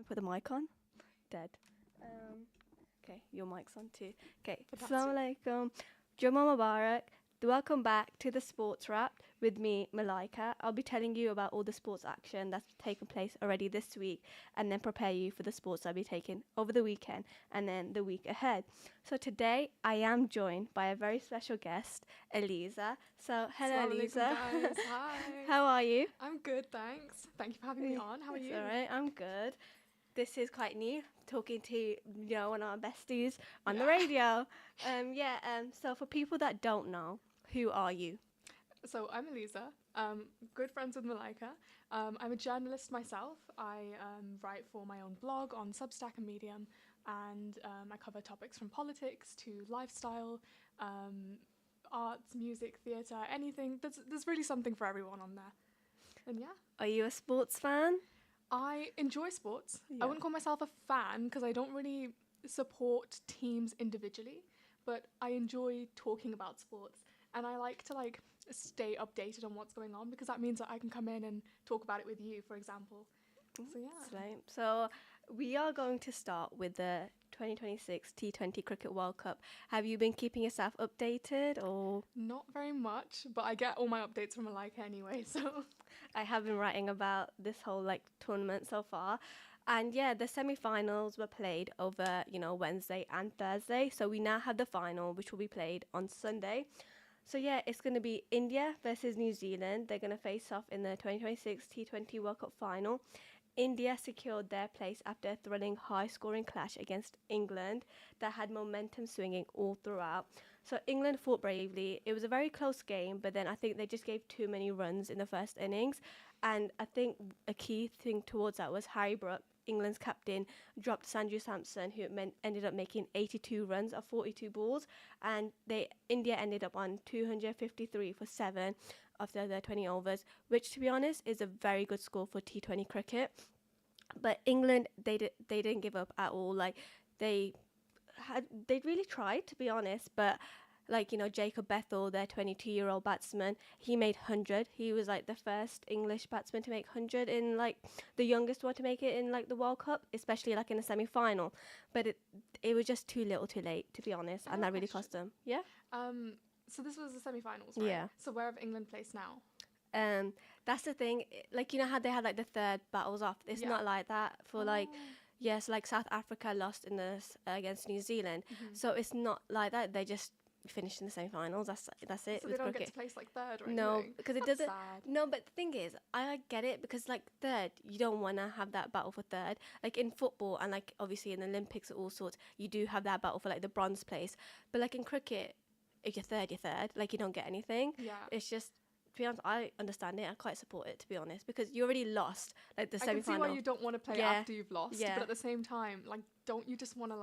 I put the mic on? Dead. Okay, your mic's on too. Okay, That's Assalamu alaikum. Jummah Mubarak. Welcome back to the Sports Wrap with me, Malaika. I'll be telling you about all the sports action that's taken place already this week and then prepare you for the sports I'll be taking over the weekend and then the week ahead. So today I am joined by a very special guest, Eliza. So hello, Assalamu alaikum, Eliza. guys. Hi. How are you? I'm good, thanks. Thank you for having me on. How are It's you? all right, I'm good. This is quite new, talking to one of our besties on the radio. So for people that don't know, who are you? So I'm Elisa, good friends with Malaika. I'm a journalist myself. I write for my own blog on Substack and Medium, and I cover topics from politics to lifestyle, arts, music, theatre, anything. There's really something for everyone on there. And yeah. Are you a sports fan? I enjoy sports. Yeah. I wouldn't call myself a fan because I don't really support teams individually, but I enjoy talking about sports and I like to stay updated on what's going on because that means that I can come in and talk about it with you, for example. So yeah. So we are going to start with the 2026 T20 Cricket World Cup. Have you been keeping yourself updated or? Not very much, but I get all my updates from Malaika anyway, so. I have been writing about this whole tournament so far. And yeah, the semi-finals were played over, Wednesday and Thursday. So we now have the final, which will be played on Sunday. So yeah, it's going to be India versus New Zealand. They're going to face off in the 2026 T20 World Cup final. India secured their place after a thrilling high-scoring clash against England that had momentum swinging all throughout. So England fought bravely. It was a very close game, but then I think they just gave too many runs in the first innings. And I think a key thing towards that was Harry Brook, England's captain, dropped Sanju Samson, who ended up making 82 runs of 42 balls. And India ended up on 253 for 7 after their 20 overs, which, to be honest, is a very good score for T20 cricket. But England, they didn't give up at all. They really tried, to be honest, but Jacob Bethel, their 22-year-old batsman, he made 100. He was the first English batsman to make 100 in the youngest one to make it in the World Cup, especially in a semi-final. But it was just too little, too late, to be honest, and that really cost them. Yeah. So this was the semi-finals, right? Yeah. So where have England placed now? That's the thing. How they had the third battles off. It's not like that for South Africa lost in this against New Zealand. Mm-hmm. So it's not like that. They just finished in the semi-finals. That's it. So they don't get to place third, right? No, because it doesn't. Sad. No, but the thing is, I get it because third, you don't want to have that battle for third. In football and obviously in the Olympics and all sorts, you do have that battle for the bronze place. But in cricket, if you're third, you're third. You don't get anything. Yeah. It's just. To be honest, I understand it. I quite support it, to be honest, because you already lost the semi-final. I can see why you don't want to play after you've lost, but at the same time, don't you just want to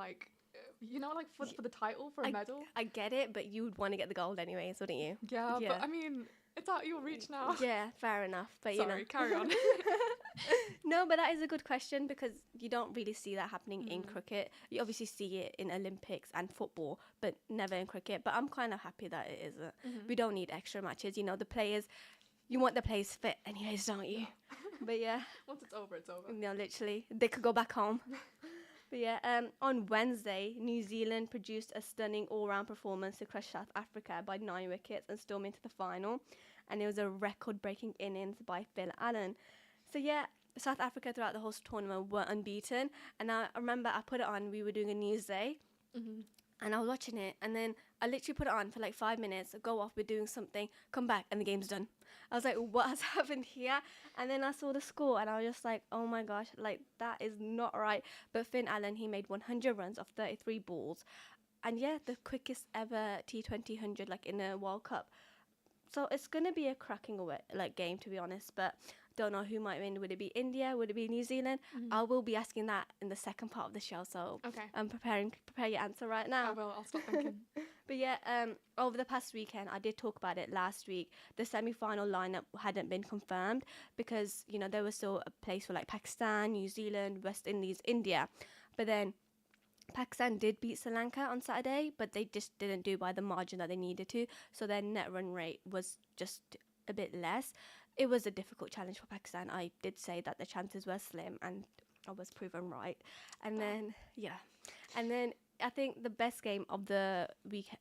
for the title, for a medal? I get it, but you would want to get the gold anyways, wouldn't you? Yeah, but I mean, it's out of your reach now. Yeah, fair enough. But Sorry, carry on. No, but that is a good question because you don't really see that happening in cricket. You obviously see it in Olympics and football, but never in cricket. But I'm kind of happy that it isn't. Mm-hmm. We don't need extra matches. The players, you want the players fit anyways, don't you? But yeah. Once it's over, it's over. No, literally. They could go back home. But yeah, on Wednesday, New Zealand produced a stunning all-round performance to crush South Africa by 9 wickets and storm into the final. And it was a record-breaking innings by Phil Allen. So yeah, South Africa throughout the whole tournament were unbeaten. And I remember I put it on, we were doing a news day. Mm-hmm. And I was watching it, and then I literally put it on for 5 minutes, go off, we're doing something, come back, and the game's done. I was like, what has happened here? And then I saw the score, and I was just like, oh my gosh, that is not right. But Finn Allen, he made 100 runs off 33 balls. And yeah, the quickest ever T20 100, in a World Cup. So it's going to be a cracking game, to be honest, but don't know who might win. Would it be India? Would it be New Zealand? Mm-hmm. I will be asking that in the second part of the show, so okay. Prepare your answer right now. I will. I'll stop thinking. But yeah, over the past weekend, I did talk about it last week. The semi-final lineup hadn't been confirmed because, there was still a place for Pakistan, New Zealand, West Indies, India. But then Pakistan did beat Sri Lanka on Saturday, but they just didn't do by the margin that they needed to. So their net run rate was just a bit less. It was a difficult challenge for Pakistan. I did say that the chances were slim, and I was proven right. And Damn. then and then I think the best game of the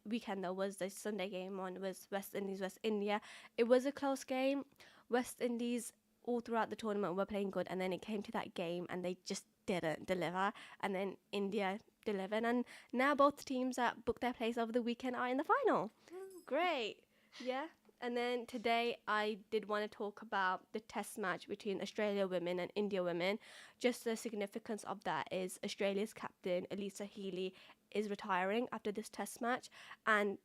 weekend though was the Sunday game one was West Indies West India. It was a close game. West Indies all throughout the tournament were playing good, and then it came to that game and they just didn't deliver. And then India delivered, and now both teams that booked their place over the weekend are in the final. Great, yeah. And then today I did want to talk about the test match between Australia women and India women. Just the significance of that is Australia's captain, Elisa Healy, is retiring after this test match. And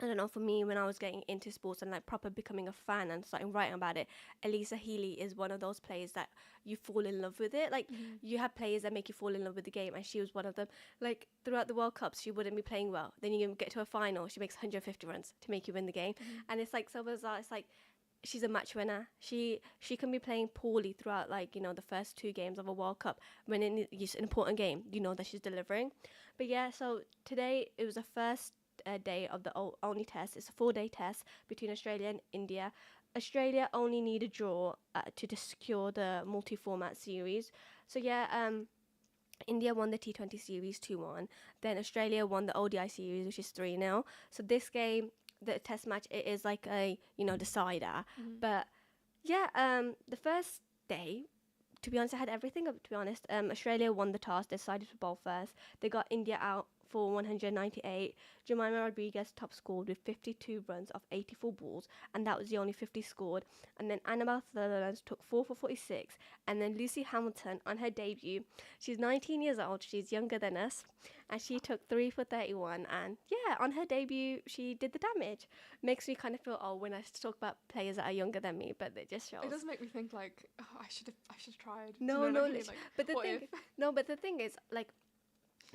I don't know, for me, when I was getting into sports and like proper becoming a fan and starting writing about it, Elisa Healy is one of those players that you fall in love with it. Like, you have players that make you fall in love with the game, and she was one of them. Like, throughout the World Cups, she wouldn't be playing well. Then you get to a final, she makes 150 runs to make you win the game. And it's like so bizarre. It's like, she's a match winner. She can be playing poorly throughout, like, you know, the first 2 games of a World Cup. When it's an important game, you know that she's delivering. But yeah, so today it was the first day of the only test. It's a 4-day test between Australia and India. Australia only need a draw to secure the multi-format series. So yeah, India won the T20 series 2-1. Then Australia won the ODI series, which is 3-0. So this game, the test match, it is like a, you know, decider. But yeah, the first day, to be honest, I had everything. To be honest, Australia won the toss. They decided to bowl first. They got India out for 198. Jemima Rodriguez top scored with 52 runs off 84 balls, and that was the only 50 scored. And then Annabelle Sutherland took 4 for 46. And then Lucy Hamilton on her debut, she's 19 years old, she's younger than us, and she took 3 for 31. And yeah, on her debut, she did the damage. Makes me kind of feel old when I talk about players that are younger than me, but it just shows. It does make me think like, oh, I should have tried. Do No, you know no, what I mean? lit- Like, but the what thing, if? no, but the thing is, like,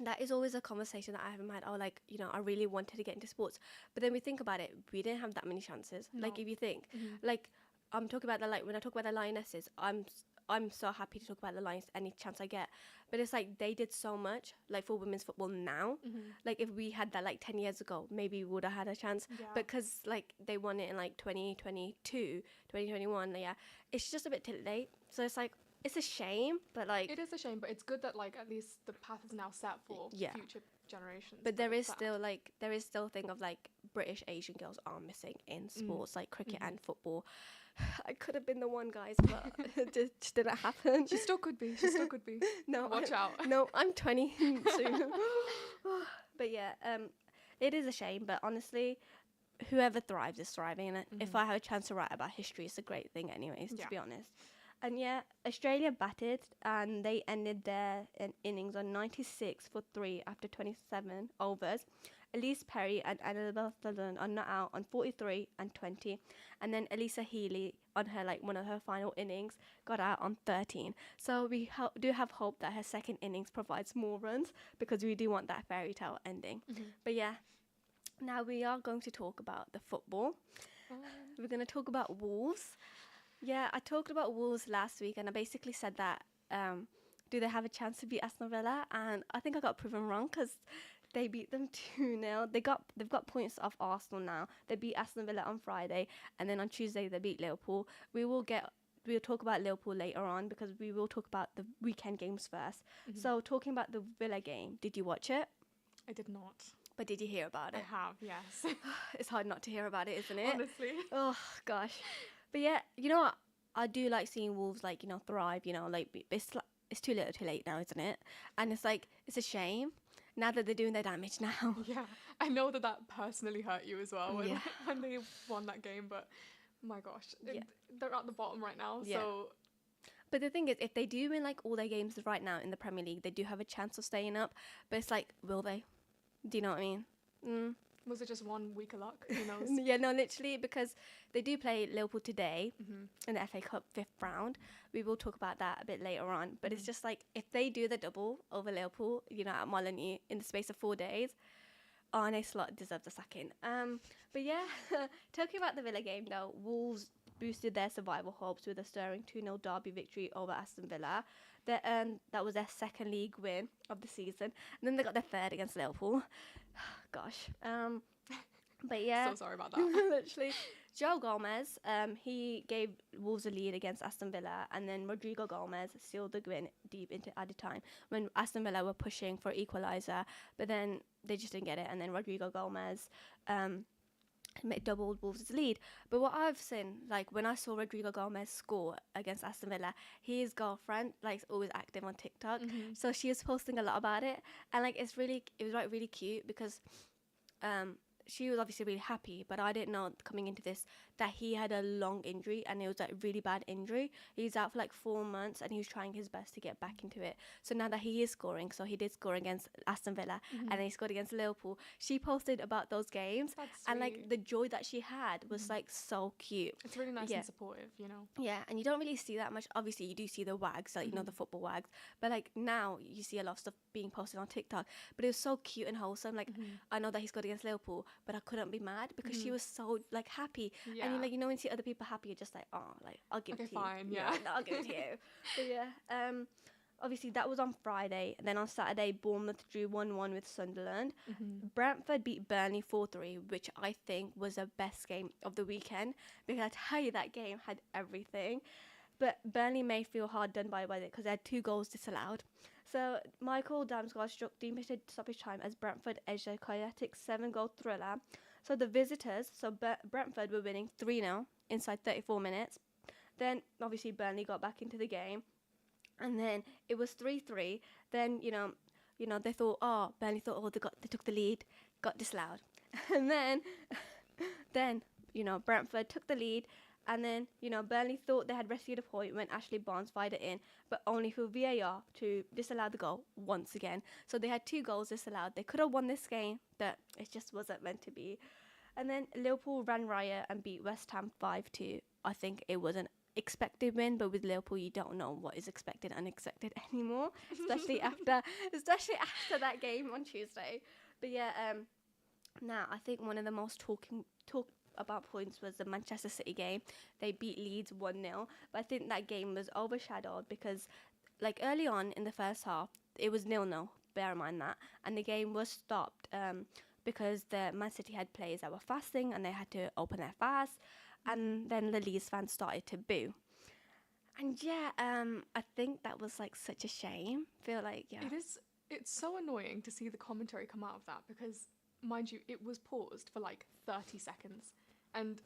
that is always a conversation that I haven't had. Oh, like, you know, I really wanted to get into sports, but then we think about it, we didn't have that many chances. Like, No. if you think, like, I'm talking about when I talk about the Lionesses, I'm so happy to talk about the Lions any chance I get. But it's like they did so much, like, for women's football now. Like, if we had that like 10 years ago, maybe we would have had a chance. Yeah. Because like they won it in like 2022, 2021. Yeah, it's just a bit too late. So it's like, it's a shame, but like, It is a shame, but it's good that like at least the path is now set for Yeah. future generations. but there is it's sad. still a thing of like British Asian girls are missing in sports like cricket and football. I could have been the one, guys, but it just didn't happen. She still could be. She still could be. No, Watch out. No, I'm 20 soon. But yeah, it is a shame, but honestly, whoever thrives is thriving. And if I have a chance to write about history, it's a great thing anyways, to Yeah. be honest. And yeah, Australia batted and they ended their innings on 96 for 3 after 27 overs. Elise Perry and Annabelle Sutherland are not out on 43 and 20. And then Elisa Healy on her one of her final innings got out on 13. So we do have hope that her second innings provides more runs, because we do want that fairy tale ending. But yeah, now we are going to talk about the football. We're going to talk about Wolves. Yeah, I talked about Wolves last week, and I basically said that do they have a chance to beat Aston Villa? And I think I got proven wrong, because they beat them 2-0. They've got points off Arsenal now. They beat Aston Villa on Friday, and then on Tuesday they beat Liverpool. We'll talk about Liverpool later on, because we will talk about the weekend games first. So talking about the Villa game, did you watch it? I did not. But did you hear about I it? have, yes. It's hard not to hear about it, isn't it? Honestly. Oh gosh. But yeah, you know what? I do like seeing Wolves thrive. It's too little, too late now, isn't it? And it's like, it's a shame now that they're doing their damage now. Yeah. I know that personally hurt you as well when, Yeah. when they won that game, but my gosh. They're at the bottom right now, Yeah. so But the thing is, if they do win all their games right now in the Premier League, they do have a chance of staying up. But it's like, will they? Do you know what I mean? was it just 1 week of luck? Who knows? Yeah, no, literally, because they do play Liverpool today in the FA Cup 5th round. We will talk about that a bit later on. But it's just like, if they do the double over Liverpool, at Molineux in the space of 4 days, Arne Slot deserves a sacking. But yeah, talking about the Villa game though, Wolves boosted their survival hopes with a stirring 2-0 derby victory over Aston Villa. That was their second league win of the season. And then they got their third against Liverpool. Gosh. But yeah, So sorry about that. literally, Joe Gomez, he gave Wolves a lead against Aston Villa, and then Rodrigo Gomez sealed the win deep into added time when Aston Villa were pushing for equaliser, but then they just didn't get it, and then Rodrigo Gomez doubled Wolves' lead. But what I've seen, like when I saw Rodrigo Gomez score against Aston Villa, his girlfriend like is always active on TikTok, so she was posting a lot about it, and like it was like really cute because um she was obviously really happy, but I didn't know coming into this that he had a long injury and it was like really bad injury. He was out for like 4 months and he was trying his best to get back into it. So now that he is scoring, so he did score against Aston Villa and then he scored against Liverpool. She posted about those games That's and sweet. like the joy that she had was like so cute. It's really nice Yeah. and supportive, you know. Yeah, and you don't really see that much. Obviously, you do see the wags, like, you know, the football wags. But, like, now you see a lot of stuff being posted on TikTok. But it was so cute and wholesome. Like, I know that he scored against Liverpool, but I couldn't be mad because she was so, like, happy. Yeah. And, you know, when you see other people happy, you're just like, oh, like, I'll give it to fine, you. yeah. No, I'll give it to you. But, yeah. Obviously, that was on Friday. And then on Saturday, Bournemouth drew 1-1 with Sunderland. Brentford beat Burnley 4-3, which I think was the best game of the weekend. Because I tell you, that game had everything. But Burnley may feel hard done by it because they had 2 goals disallowed. So Michael Damsgaard struck deep into stoppage time as Brentford edged a chaotic 7-goal thriller. So the visitors, Brentford were winning 3-0 inside 34 minutes. Then obviously Burnley got back into the game. And then it was 3-3. Then, they thought, Burnley thought, they took the lead, got disallowed. And then, Brentford took the lead. And then, Burnley thought they had rescued a point when Ashley Barnes fired it in, but only for VAR to disallow the goal once again. So they had 2 goals disallowed. They could have won this game, but it just wasn't meant to be. And then Liverpool ran riot and beat West Ham 5-2. I think it was an expected win, but with Liverpool you don't know what is expected and unexpected anymore, especially after that game on Tuesday. But yeah, now I think one of the most talk about points was the Manchester City game. They beat Leeds 1-0, but I think that game was overshadowed because like early on in the first half it was 0-0, bear in mind that, and the game was stopped because the Man City had players that were fasting and they had to open their fast, and then the Leeds fans started to boo. And yeah, I think that was like such a shame. Feel like, yeah. It's so annoying to see the commentary come out of that because, mind you, it was paused for like 30 seconds. And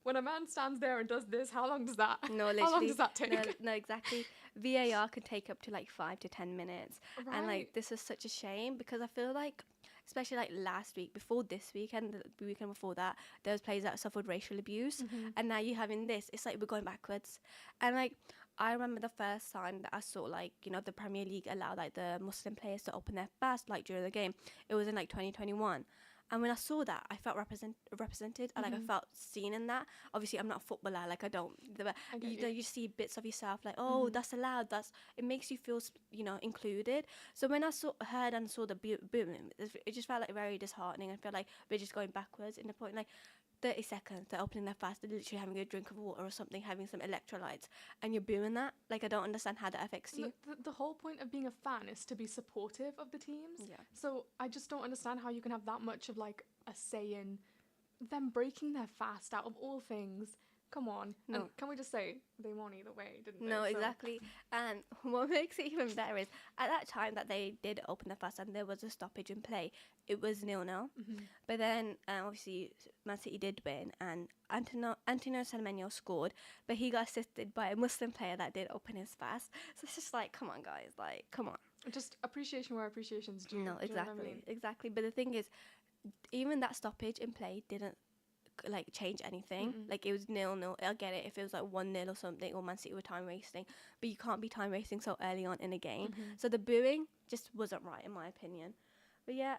when a man stands there and does this, how long does that? No, literally. How long does that take? No, exactly. VAR could take up to like 5 to 10 minutes. Right. And like this is such a shame because I feel like, especially like last week, before this weekend, the weekend before that, there was players that suffered racial abuse. And now you're having this, it's like we're going backwards. And like, I remember the first time that I saw like, the Premier League allow like the Muslim players to open their fast like during the game. It was in like 2021. And when I saw that, I felt represented. I felt seen in that. Obviously, I'm not a footballer. Like, I don't. But you see bits of yourself. Like, oh, that's allowed. It makes you feel, included. So when I heard and saw the boom, it just felt like very disheartening. I felt like we're just going backwards in the point. Like, 30 seconds, they're opening their fast, they're literally having a drink of water or something, having some electrolytes, and you're booing that. Like, I don't understand how that affects you. The whole point of being a fan is to be supportive of the teams. Yeah. So I just don't understand how you can have that much of like a say in them breaking their fast out of all things. Come on. No. And can we just say they won either way, didn't they? No, So- exactly. And what makes it even better is at that time that they did open the fast and there was a stoppage in play, it was 0-0. But then obviously Man City did win and Antonio Semenyo scored, but he got assisted by a Muslim player that did open his fast. So it's just like, come on, guys, like, come on. Just appreciation where appreciation's due. No, do you know what I exactly, mean? exactly. But the thing is, even that stoppage in play didn't like change anything. Like it was 0-0. I get it if it was like 1-0 or something, or Man City were time wasting, but you can't be time wasting so early on in a game. So the booing just wasn't right in my opinion. But yeah,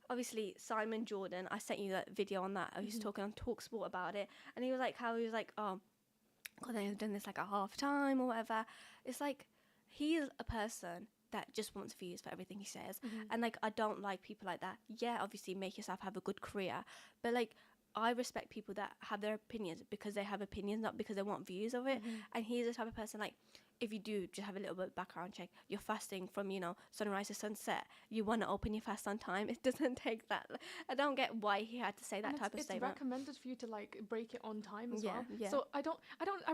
obviously Simon Jordan, I sent you that video on that. I was talking on Talksport about it, and he was like, oh, God, they've done this like at half time or whatever. It's like he is a person that just wants views for everything he says, and like I don't like people like that. Yeah, obviously make yourself have a good career, but like I respect people that have their opinions because they have opinions, not because they want views of it. And he's the type of person like, if you do just have a little bit of background check, you're fasting from, sunrise to sunset. You want to open your fast on time. It doesn't take that. I don't get why he had to say that And type of it's statement. recommended for you to like break it on time as well. Yeah. So I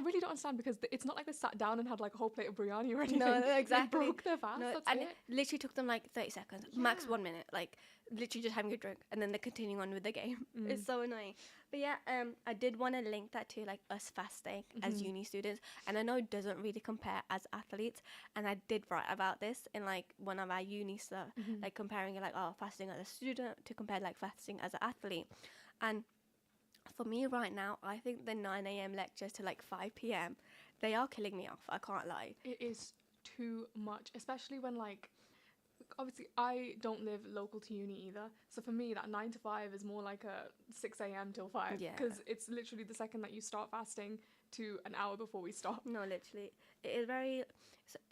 really don't understand, because it's not like they sat down and had like a whole plate of biryani or anything. No, exactly. They broke their fast. No, That's and it. it literally took them like 30 seconds, max Yeah. 1 minute, like literally just having a drink, and then they're continuing on with the game. It's so annoying. But yeah, I did want to link that to like us fasting as uni students, and I know it doesn't really compare as athletes, and I did write about this in like one of our uni stuff, like comparing it like fasting as a student to compare like fasting as an athlete. And for me right now, I think the 9 a.m. lectures to like 5 p.m. they are killing me off. I can't lie. It is too much, especially when like, obviously I don't live local to uni either, so for me that 9 to 5 is more like a 6 a.m. till 5, Yeah. because it's literally the second that you start fasting to an hour before we stop. No, literally, it is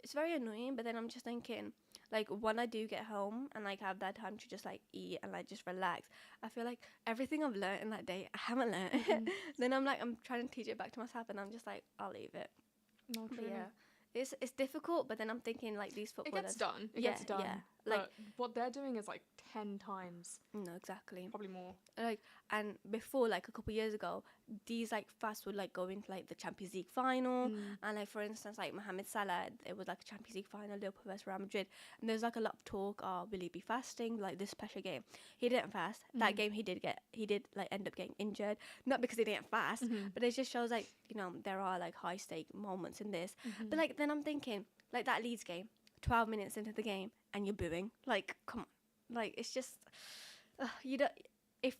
it's very annoying. But then I'm just thinking, like when I do get home and like have that time to just like eat and like just relax, I feel like everything I've learned in that day I haven't learned. Then I'm trying to teach it back to myself, and I'm just like, I'll leave it. No, But truly. yeah, it's difficult. But then I'm thinking like these It footballers. gets done. It Yeah, gets done. yeah. Like Like- what they're doing is like 10 times, No, exactly. probably more. Like, and before, like a couple years ago, these like fasts would like go into like the Champions League final, and like for instance, like Mohamed Salah, it was like a Champions League final, Liverpool versus Real Madrid, and there's like a lot of talk, will he be fasting like this special game? He didn't fast. That game he did like end up getting injured, not because he didn't fast, but it just shows like there are like high stake moments in this. But like then I'm thinking like that Leeds game, 12 minutes into the game, and you're booing. Like come on, like it's just you don't if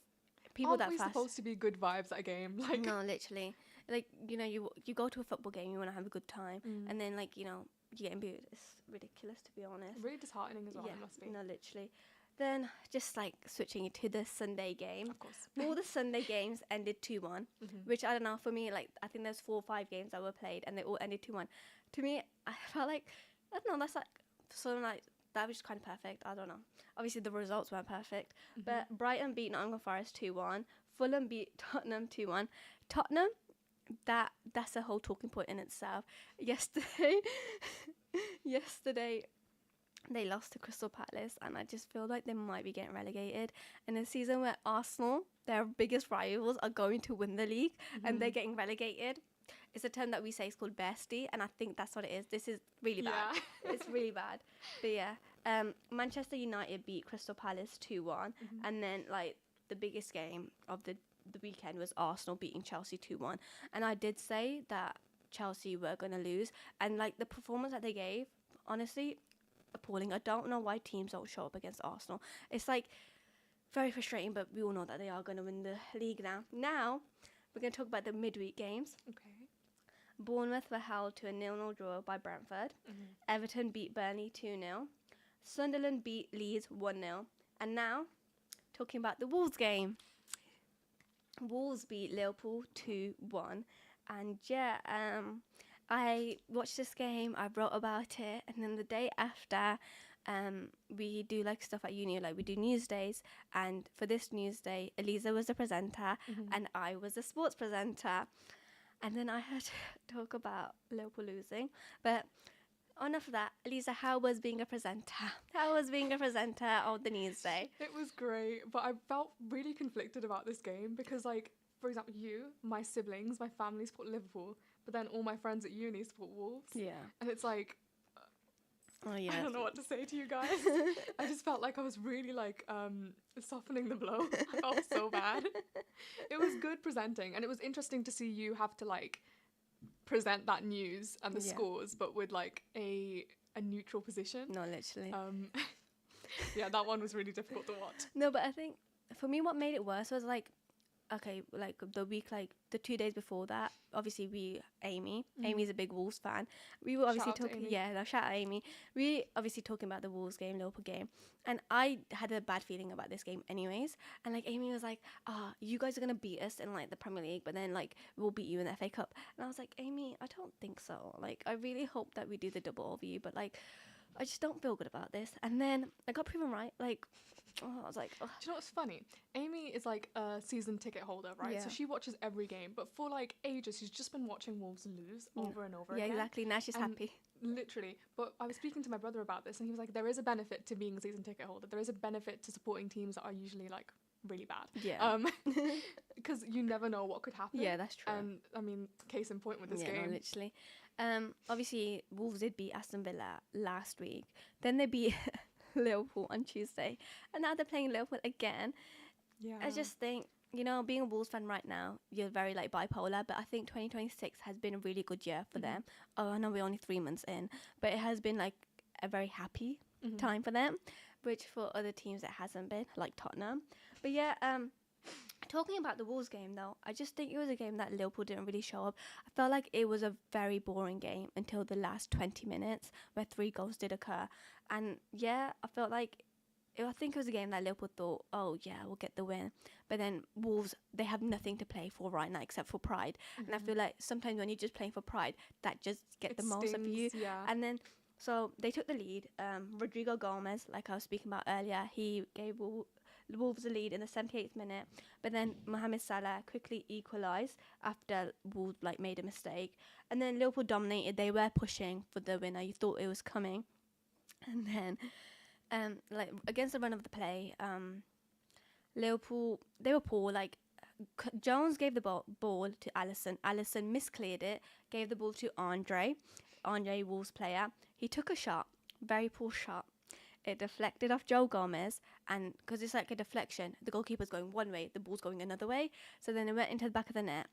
people Aren't that we fast. supposed to be good vibes at a game? Like, No, literally. Like, you go to a football game, you want to have a good time, and then, like, you're getting booed. It's ridiculous, to be honest. really disheartening as well. Yeah, It must be. no, literally. Then, just, like, switching to the Sunday game. Of course. All the Sunday games ended 2-1, which, I don't know, for me, like, I think there's 4 or 5 games that were played, and they all ended 2-1. To me, I felt like, I don't know, that's, like, sort of, like, that was kind of perfect. I don't know. Obviously, the results weren't perfect. But Brighton beat Nottingham Forest 2-1. Fulham beat Tottenham 2-1. Tottenham, that's a whole talking point in itself. Yesterday, they lost to Crystal Palace, and I just feel like they might be getting relegated. In a season where Arsenal, their biggest rivals, are going to win the league, and they're getting relegated. It's a term that we say is called bestie, and I think that's what it is. This is really bad. Yeah. It's really bad. But yeah, Manchester United beat Crystal Palace 2-1, and then like the biggest game of the weekend was Arsenal beating Chelsea 2-1. And I did say that Chelsea were going to lose, and like the performance that they gave, honestly, appalling. I don't know why teams don't show up against Arsenal. It's like very frustrating, but we all know that they are going to win the league now. Now, we're going to talk about the midweek games. Okay. Bournemouth were held to a 0-0 draw by Brentford. Everton beat Burnley 2-0. Sunderland beat Leeds 1-0. And now, talking about the Wolves game. Wolves beat Liverpool 2-1. And yeah, I watched this game, I wrote about it, and then the day after, we do like stuff at uni, like we do news days, and for this news day, Eliza was the presenter, and I was the sports presenter. And then I had to talk about Liverpool losing. But enough of that. Elisa, how was being a presenter? How was being a presenter on the news day? It was great, but I felt really conflicted about this game because, like, for example, my siblings, my family support Liverpool, but then all my friends at uni support Wolves. Yeah. And it's like, Oh, yeah. I don't know what to say to you guys. I just felt like I was really, like, softening the blow. I felt so bad. It was good presenting, and it was interesting to see you have to, like, present that news and the Yeah. scores, but with, like, a neutral position. No, literally. Yeah, that one was really difficult to watch. No, but I think for me, what made it worse was like, okay, like the week, like the 2 days before that, obviously Amy's a big Wolves fan. We were obviously Shout out to talking, Amy. shout out Amy. We obviously talking about the Wolves game, Liverpool game, and I had a bad feeling about this game anyways. And like Amy was like, you guys are gonna beat us in like the Premier League, but then like we'll beat you in the FA Cup. And I was like, Amy, I don't think so. Like I really hope that we do the double over you, but like I just don't feel good about this. And then I got proven right. Like, I was like, ugh. Do you know what's funny? Amy is like a season ticket holder, right? Yeah. So she watches every game, but for like ages, she's just been watching Wolves lose over and over Yeah, again. exactly. Now she's And happy. literally. But I was speaking to my brother about this, and he was like, "There is a benefit to being a season ticket holder. There is a benefit to supporting teams that are usually like really bad. Yeah. Because you never know what could happen. Yeah, that's true. And I mean, case in point with this Yeah, no, game. literally. Obviously, Wolves did beat Aston Villa last week. Then they beat Liverpool on Tuesday, and now they're playing Liverpool again. Yeah. I just think, being a Wolves fan right now, you're very like bipolar. But I think 2026 has been a really good year for them. Oh, I know we're only 3 months in, but it has been like a very happy time for them, which for other teams it hasn't been, like Tottenham. But yeah, talking about the Wolves game though, I just think it was a game that Liverpool didn't really show up. I felt like it was a very boring game until the last 20 minutes where 3 goals did occur. And yeah, I think it was a game that Liverpool thought, oh yeah, we'll get the win. But then Wolves, they have nothing to play for right now except for pride. And I feel like sometimes when you're just playing for pride, that just get the most of you. Yeah. And then so they took the lead. Rodrigo Gomez, like I was speaking about earlier, he gave Wolves a lead in the 78th minute, but then Mohamed Salah quickly equalised after Wolves like made a mistake, and then Liverpool dominated. They were pushing for the winner. You thought it was coming, and then like against the run of the play, Liverpool, they were poor. Like Jones gave the ball to Allison. Allison miscleared it, gave the ball to Andre, Wolves player. He took a shot, very poor shot. It deflected off Joe Gomez, and because it's like a deflection, the goalkeeper's going one way, the ball's going another way. So then it went into the back of the net,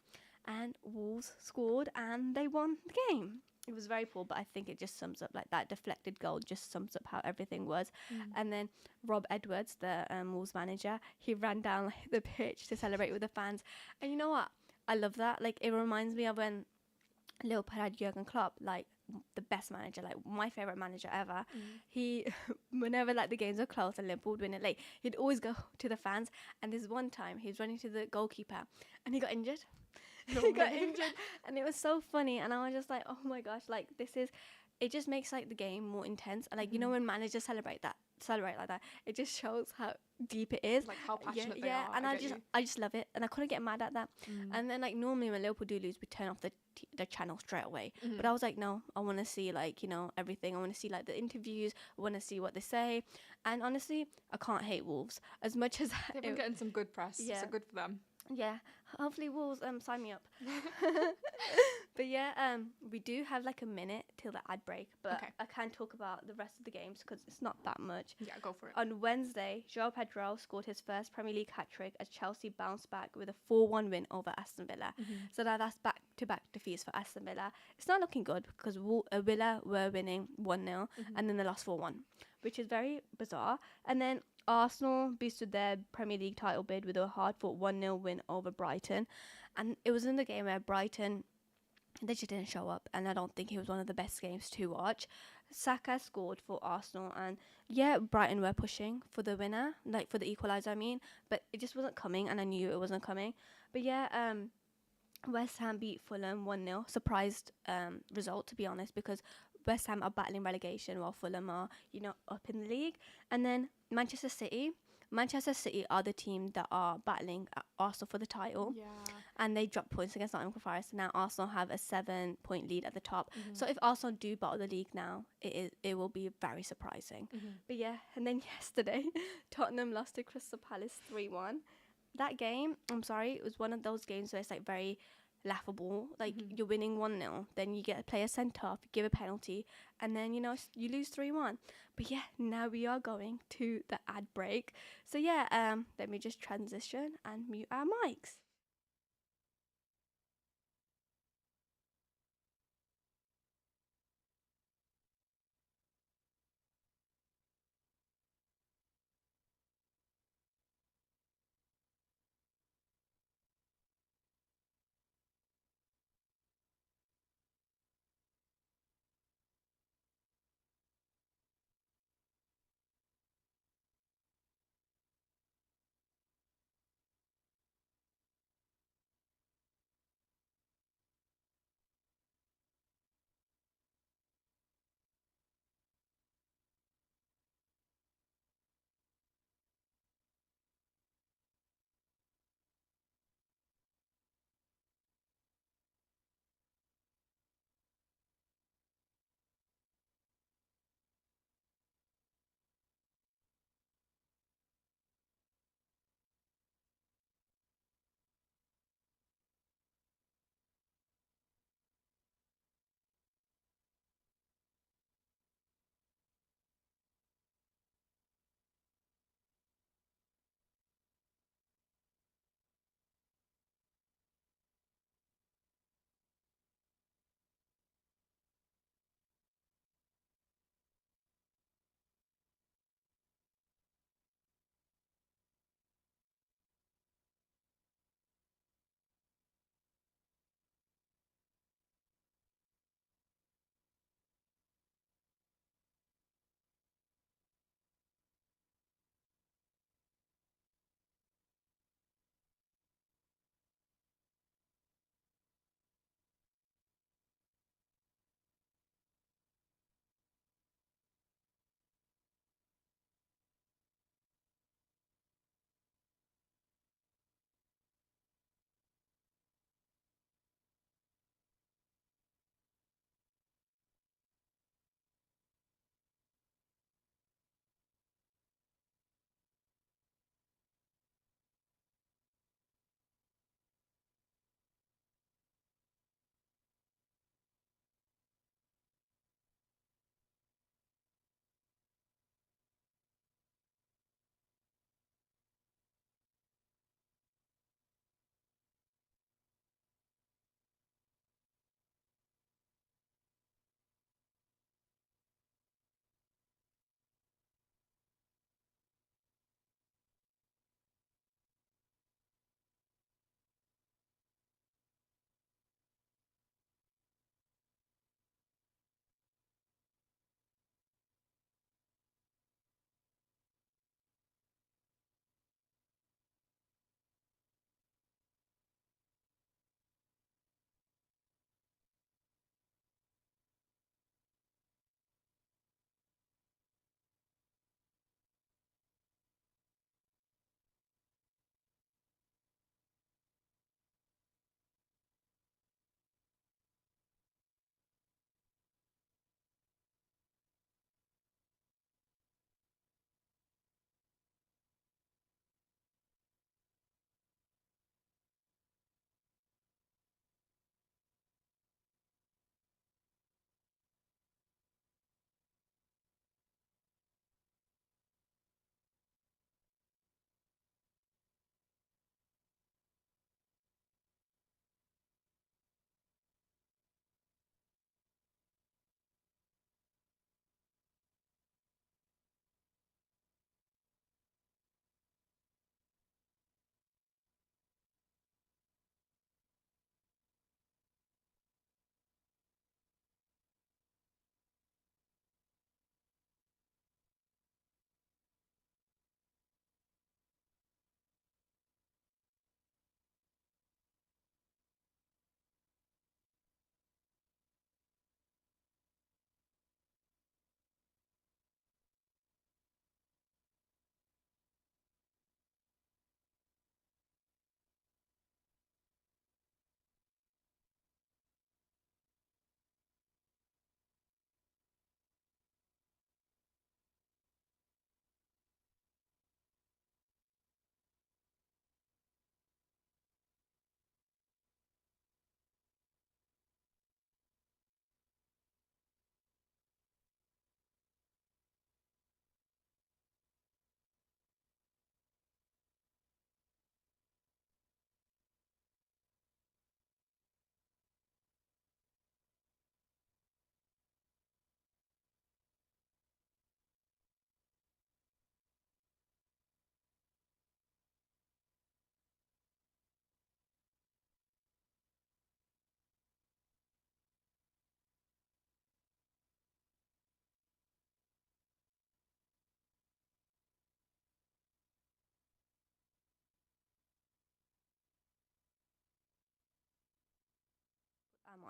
and Wolves scored, and they won the game. It was very poor, but I think it just sums up like that deflected goal just sums up how everything was. And then Rob Edwards, the Wolves manager, he ran down like, the pitch to celebrate with the fans. And you know what? I love that. Like it reminds me of when Liverpool had Jurgen Klopp, like the best manager, like my favorite manager ever. He, whenever like the games were close and Liverpool would win it late, he'd always go to the fans. And this one time, he was running to the goalkeeper, and he got injured. He got injured, and it was so funny. And I was just like, oh my gosh, like this is. It just makes like the game more intense. Like when managers celebrate like that, it just shows how deep it is. Like how passionate they yeah, are. and I just love it, and I couldn't get mad at that. And then like normally when Liverpool do lose, we turn off the channel straight away. But I was like, no, I want to see like everything. I want to see like the interviews. I want to see what they say. And honestly, I can't hate Wolves as much as They've been getting some good press. Yeah. So good for them. Yeah, hopefully Wolves sign me up. But yeah, we do have like a minute till the ad break, but Okay. I can talk about the rest of the games because it's not that much. Yeah, go for it. On Wednesday, João Pedro scored his first Premier League hat-trick as Chelsea bounced back with a 4-1 win over Aston Villa. So now that's back-to-back defeats for Aston Villa. It's not looking good because Villa were winning 1-0 and then they lost 4-1, which is very bizarre. And then Arsenal boosted their Premier League title bid with a hard-fought 1-0 win over Brighton. And it was in the game where Brighton, they just didn't show up, and I don't think it was one of the best games to watch. Saka scored for Arsenal, and yeah, Brighton were pushing for the winner, like for the equaliser, I mean, but it just wasn't coming, and I knew it wasn't coming. But yeah, West Ham beat Fulham 1-0. Surprised result, to be honest, because West Ham are battling relegation while Fulham are, up in the league. And then Manchester City are the team that are battling Arsenal for the title. Yeah. And they dropped points against Nottingham Forest. So now Arsenal have a 7-point lead at the top. So if Arsenal do battle the league now, it will be very surprising. But yeah, and then yesterday, Tottenham lost to Crystal Palace 3-1. That game, I'm sorry, it was one of those games where it's like very laughable. Like you're winning 1-0, then you get a player sent off, you give a penalty, and then you lose 3-1. But yeah, now we are going to the ad break. So yeah, let me just transition and mute our mics.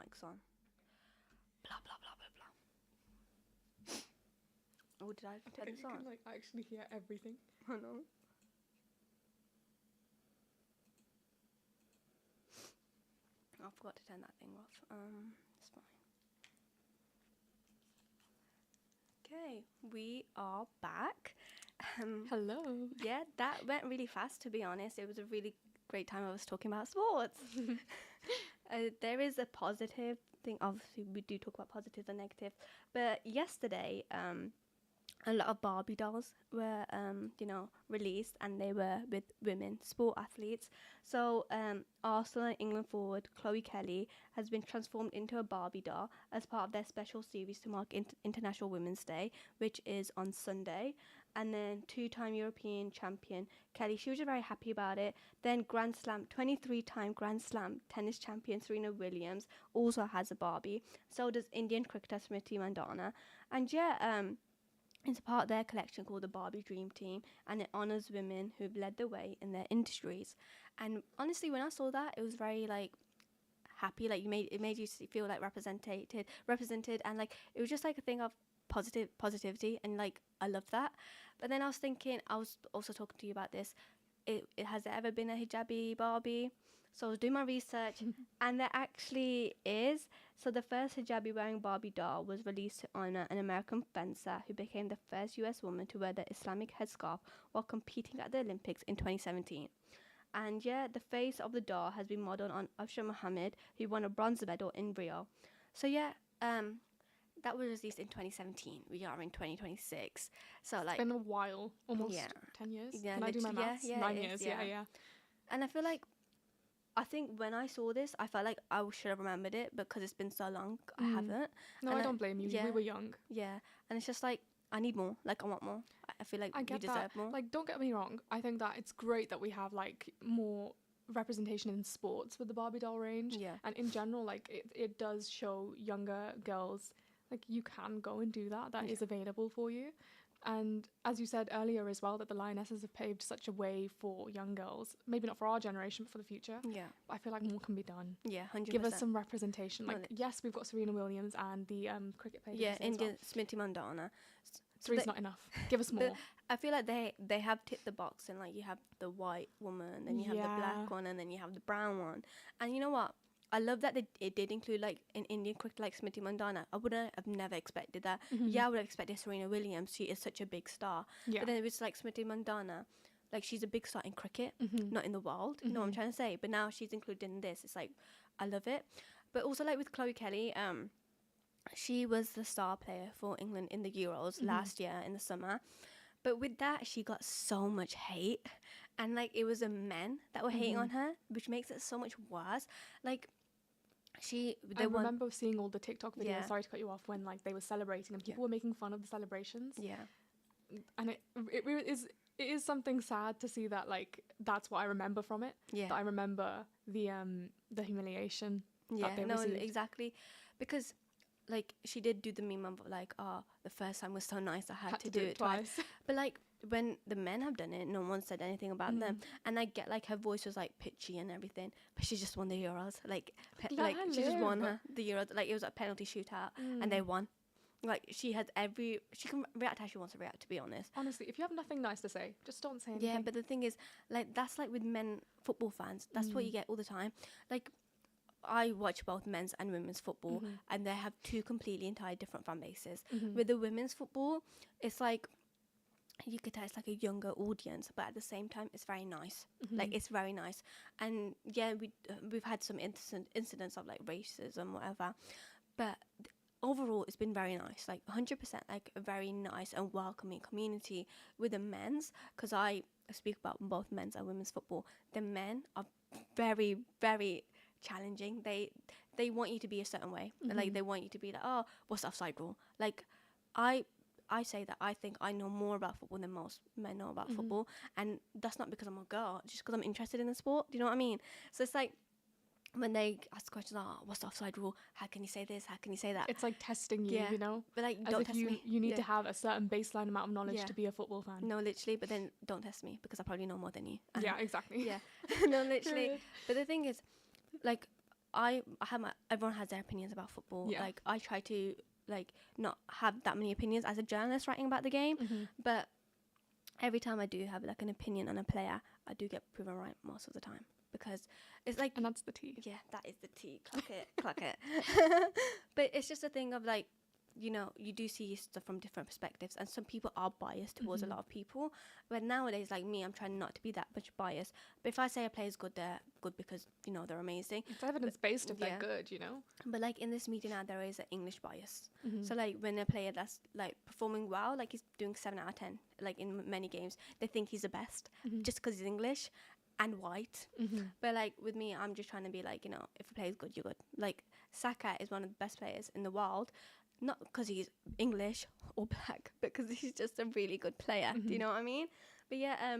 mic's on. Blah blah blah blah blah. Oh, did I turn this You on? can like actually hear everything. Oh no. I forgot to turn that thing off. It's fine. Okay, we are back. Hello. Yeah, that went really fast, to be honest. It was a really great time I was talking about sports. There is a positive thing. Obviously, we do talk about positives and negatives. But yesterday, a lot of Barbie dolls were, released, and they were with women sport athletes. So, Arsenal and England forward Chloe Kelly has been transformed into a Barbie doll as part of their special series to mark International Women's Day, which is on Sunday. And then two-time European champion Kelly, she was just very happy about it. Then 23-time Grand Slam tennis champion Serena Williams also has a Barbie. So does Indian cricketer Smriti Mandana. And yeah, it's a part of their collection called the Barbie Dream Team, and it honors women who've led the way in their industries. And honestly, when I saw that, it was very like happy. Like it made you feel like represented, and like it was just like a thing of positivity, and like I love that. But then I was thinking, I was also talking to you about this. It has there ever been a hijabi Barbie? So I was doing my research, and there actually is. So the first hijabi wearing Barbie doll was released to honor an American fencer who became the first US woman to wear the Islamic headscarf while competing at the Olympics in 2017. And yeah, the face of the doll has been modeled on Afsha Mohammed, who won a bronze medal in Rio. So yeah, that was released in 2017. We are in 2026. So like, It's been a while, almost yeah. 10 years. Yeah, Can I do my literally, maths? yeah, 9 it is, years, yeah. yeah. And I feel like, I think when I saw this, I felt like I should have remembered it, because it's been so long. I haven't. No, And I don't blame you. yeah. We were young. Yeah, and it's just like, I need more. Like, I want more. I feel like I we get deserve that. more. Like, don't get me wrong. I think that it's great that we have like more representation in sports with the Barbie doll range. Yeah. And in general, like it does show younger girls like you can go and do that. That is available for you. And as you said earlier as well, that the Lionesses have paved such a way for young girls. Maybe not for our generation, but for the future. Yeah. But I feel like more can be done. Yeah, 100%. Give us some representation. Like, Well, yes, we've got Serena Williams and the cricket player. Yeah, Indian Smriti Mandana. Three's not enough. Give us more. I feel like they have ticked the box, and like you have the white woman, then you have the black one, and then you have the brown one. And you know what? I love that it did include like an Indian cricketer like Smriti Mandana. I wouldn't have never expected that. Yeah, I would have expected Serena Williams. She is such a big star. Yeah. But then it was like Smriti Mandana. Like, she's a big star in cricket, not in the world. You know what I'm trying to say? But now she's included in this. It's like, I love it. But also like with Chloe Kelly, she was the star player for England in the Euros last year in the summer. But with that, she got so much hate. And like, it was the men that were hating on her, which makes it so much worse. Like, I remember seeing all the TikTok videos, Yeah. sorry to cut you off, when like they were celebrating and people were making fun of the celebrations. Yeah. And it is something sad to see that, like, that's what I remember from it. Yeah. That I remember the humiliation that they no, received. exactly. Because like, she did do the meme of like, oh, the first time was so nice, I had to do it twice. But like, when the men have done it, no one said anything about them. And I get like her voice was like pitchy and everything, but she just won the Euros. Like, she just won the Euros. Like, it was a penalty shootout, and they won. Like, she can react how she wants to react, to be honest. Honestly, if you have nothing nice to say, just don't say anything. Yeah, but the thing is, like, that's like with men football fans. That's what you get all the time. Like, I watch both men's and women's football, and they have two completely entire different fan bases. With the women's football, it's like, you could tell it's like a younger audience, but at the same time, it's very nice. Like, it's very nice. And yeah, we've had some incidents of like racism, whatever, but overall, it's been very nice. Like, 100%, like a very nice and welcoming community with the men's, because I speak about both men's and women's football. The men are very, very challenging. They want you to be a certain way. Like, they want you to be like, oh, what's the offside rule? Like, I say that I think I know more about football than most men know about football, and that's not because I'm a girl, just because I'm interested in the sport. Do you know what I mean? So it's like, when they ask questions, oh, what's the offside rule? How can you say this? How can you say that? It's like testing you, you know? But like, As don't if test me. you need to have a certain baseline amount of knowledge to be a football fan. No, literally, but then don't test me, because I probably know more than you. Yeah, exactly. Yeah. No, literally. But the thing is, like, I have everyone has their opinions about football. Yeah. Like I try to like not have that many opinions as a journalist writing about the game, but every time I do have like an opinion on a player, I do get proven right most of the time because it's like, And that's the tea. yeah, that is the tea. Clock it, clock it. But it's just a thing of like, you know, you do see stuff from different perspectives, and some people are biased towards a lot of people. But nowadays, like me, I'm trying not to be that much biased. But if I say a player's good, they're good because, you know, they're amazing. It's evidence based if yeah. they're good, you know? But like in this media now, there is an English bias. So like when a player that's like performing well, like he's doing 7 out of 10, like in many games, they think he's the best just because he's English and white. But like with me, I'm just trying to be like, you know, if a player's good, you're good. Like Saka is one of the best players in the world, not because he's English or black, but because he's just a really good player. Do you know what I mean? But yeah,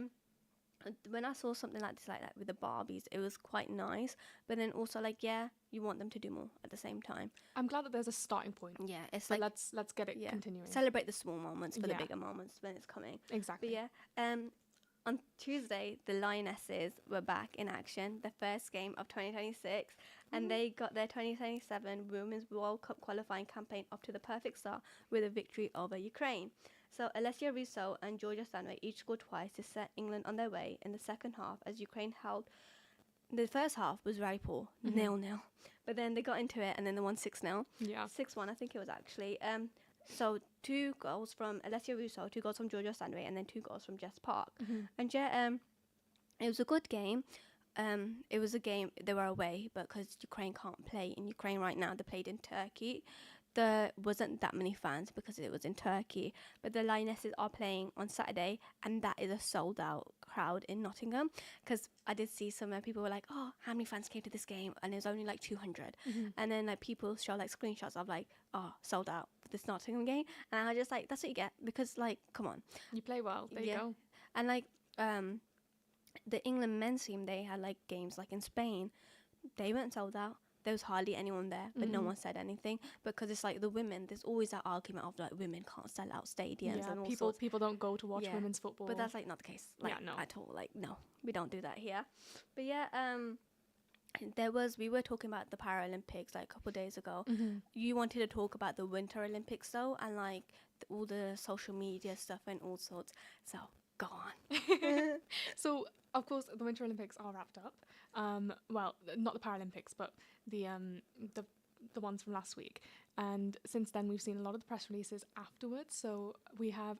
when I saw something like this, like that with the Barbies, it was quite nice. But then also like, yeah, you want them to do more at the same time. I'm glad that there's a starting point. Yeah, it's But like let's get it continuing. celebrate the small moments for the Yeah. bigger moments when it's coming. Exactly. But yeah, on Tuesday, the Lionesses were back in action, the first game of 2026, and they got their 2027 Women's World Cup qualifying campaign off to the perfect start with a victory over Ukraine. So Alessia Russo and Georgia Stanway each scored twice to set England on their way in the second half as Ukraine held. The first half was very poor, 0-0. But then they got into it and then they won 6-0. Yeah. 6-1, I think it was actually. So 2 goals from Alessia Russo, 2 goals from Georgia Stanway, and then 2 goals from Jess Park. And yeah, it was a good game. It was a game, they were away, but because Ukraine can't play in Ukraine right now, they played in Turkey. There wasn't that many fans because it was in Turkey. But the Lionesses are playing on Saturday, and that is a sold out crowd in Nottingham. Because I did see some people were like, oh, how many fans came to this game? And it was only like 200. And then like people show like screenshots of like, oh, sold out for this Nottingham game. And I was just like, that's what you get. Because like, come on. You play well. There you go. And like the England men's team, they had like games like in Spain. They weren't sold out. There was hardly anyone there, but no one said anything because it's like the women. There's always that argument of like women can't sell out stadiums and all sorts. People don't go to watch women's football. But that's like not the case, like at all. Like no, we don't do that here. But yeah, we were talking about the Paralympics like a couple of days ago. You wanted to talk about the Winter Olympics though, and like all the social media stuff and all sorts. So go on. So of course the Winter Olympics are wrapped up. Well, not the Paralympics, but the ones from last week. And since then, we've seen a lot of the press releases afterwards. So we have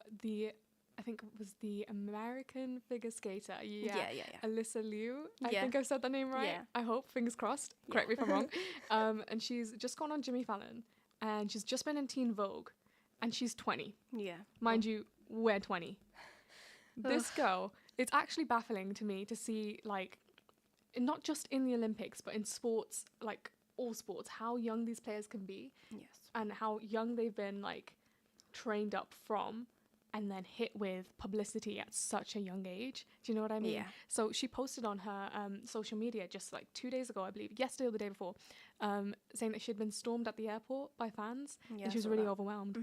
I think it was the American figure skater. Yeah. Alyssa Liu. I think I've said that name right. Yeah. I hope. Fingers crossed. Correct me if I'm wrong. And she's just gone on Jimmy Fallon, and she's just been in Teen Vogue, and she's 20. Yeah. Mind you, we're 20. This girl, it's actually baffling to me to see, like, not just in the Olympics, but in sports, like all sports, how young these players can be. Yes. And how young they've been, like, trained up from and then hit with publicity at such a young age. Do you know what I mean? Yeah. So she posted on her social media just like 2 days ago, I believe, yesterday or the day before, saying that she'd been stormed at the airport by fans and she was really overwhelmed.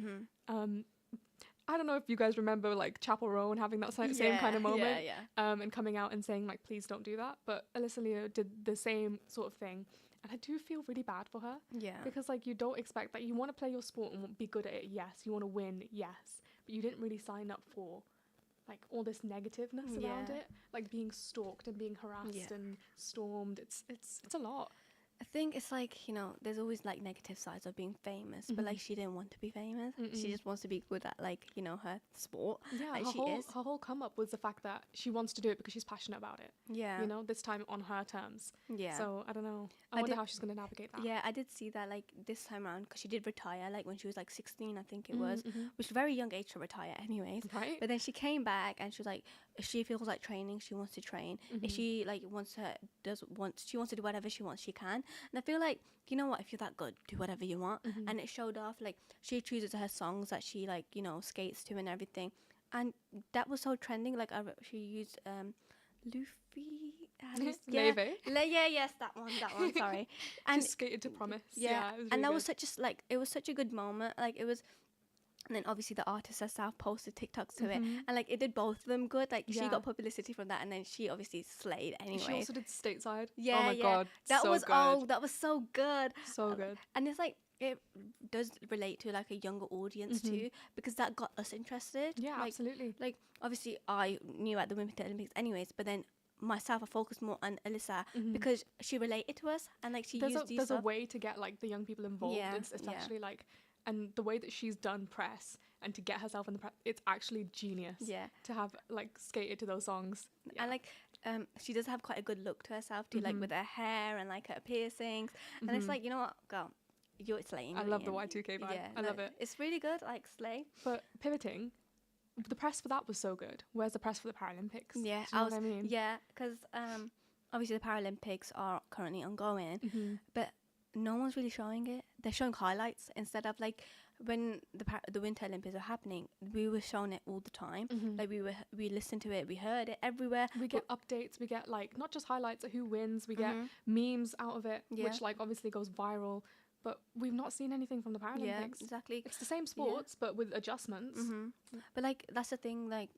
I don't know if you guys remember like Chapel Row and having that same kind of moment and coming out and saying like, please don't do that. But Alyssa Leo did the same sort of thing. And I do feel really bad for her. Yeah. Because like you don't expect that. You want to play your sport and be good at it, yes. You want to win, yes. But you didn't really sign up for like all this negativeness around it. Like being stalked and being harassed and stormed. It's a lot. I think it's like, you know, there's always like negative sides of being famous, but like she didn't want to be famous. She just wants to be good at like, you know, her sport. Yeah, like her whole come up was the fact that she wants to do it because she's passionate about it. Yeah. You know, this time on her terms. Yeah. So I don't know. I wonder how she's going to navigate that. Yeah, I did see that like this time around because she did retire like when she was like 16, I think it was, which is a very young age to retire anyways. Right. But then she came back and she was like, if she feels like training, she wants to train. If she like she wants to do whatever she wants, she can. And I feel like, you know what, if you're that good, do whatever you want. And it showed off, like she chooses her songs that she like, you know, skates to and everything. And that was so trending. Like she used Luffy. Yes, that one. Sorry. And she skated to Promise. yeah, it was and really that was such a good moment. Like it was And then obviously the artist herself posted TikToks to it, Mhm. and like it did both of them good. Like she Yeah. got publicity from that, and then she obviously slayed She anyway. also did Stateside. Oh Yeah, my yeah. god, That so was good. that was so good. So good. And it's like it does relate to like a younger audience Mhm. too, because that got us interested. Yeah, like, absolutely. Like obviously I knew at the Winter Olympics anyways, but then myself I focused more on Alyssa Mhm. because she related to us and like she used these There's a stuff. way to get like the young people involved. Yeah, It's yeah. actually like, and the way that she's done press and to get herself in the press, it's actually genius. Yeah. To have like skated to those songs. Yeah. And like she does have quite a good look to herself too, like Mhm. with her hair and like her piercings. And it's Mhm. like, you know what, girl, you're slaying. I love the Ian. Y2K vibe. Yeah, I love it. It's really good, like slay. But pivoting, the press for that was so good. Where's the press for the Paralympics? Yeah, Do you know what I mean? Yeah, because obviously the Paralympics are currently ongoing, Mhm. but no one's really showing it. They're showing highlights instead of like when the Winter Olympics are happening. We were showing it all the time. Mhm. Like we listened to it, we heard it everywhere. We get updates. We get like not just highlights of who wins. We get Mhm. memes out of it, Yeah. which like obviously goes viral. But we've not seen anything from the Yeah, Paralympics. exactly. It's the same sports, but with adjustments. But like that's the thing. Like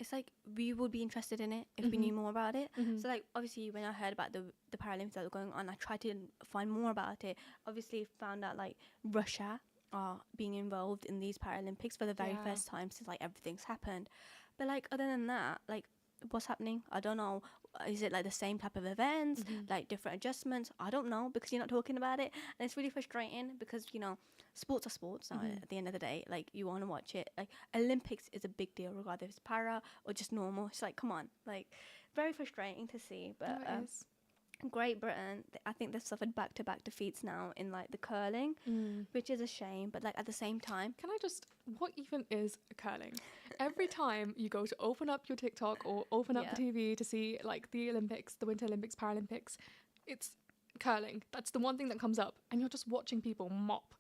it's like we would be interested in it if we Mhm. knew more about it. Mhm. So like obviously when I heard about the Paralympics that were going on, I tried to find more about it. Obviously found out like Russia are being involved in these Paralympics for the very Yeah. first time since like everything's happened. But like other than that, like what's happening? I don't know. Is it like the same type of events, Mhm. like different adjustments? I don't know because you're not talking about it, and it's really frustrating because you know sports are sports now. Mhm. At the end of the day, like you want to watch it. Like Olympics is a big deal, regardless if it's para or just normal. It's like come on, like very frustrating to see. But No, it is. Great Britain, I think they've suffered back-to-back defeats now in like the curling, which is a shame. But like at the same time, Can I just, what even is curling? Every time you go to open up your TikTok or open up Yeah. the TV to see like the Olympics, the Winter Olympics, Paralympics, it's curling. That's the one thing that comes up, and you're just watching people mop.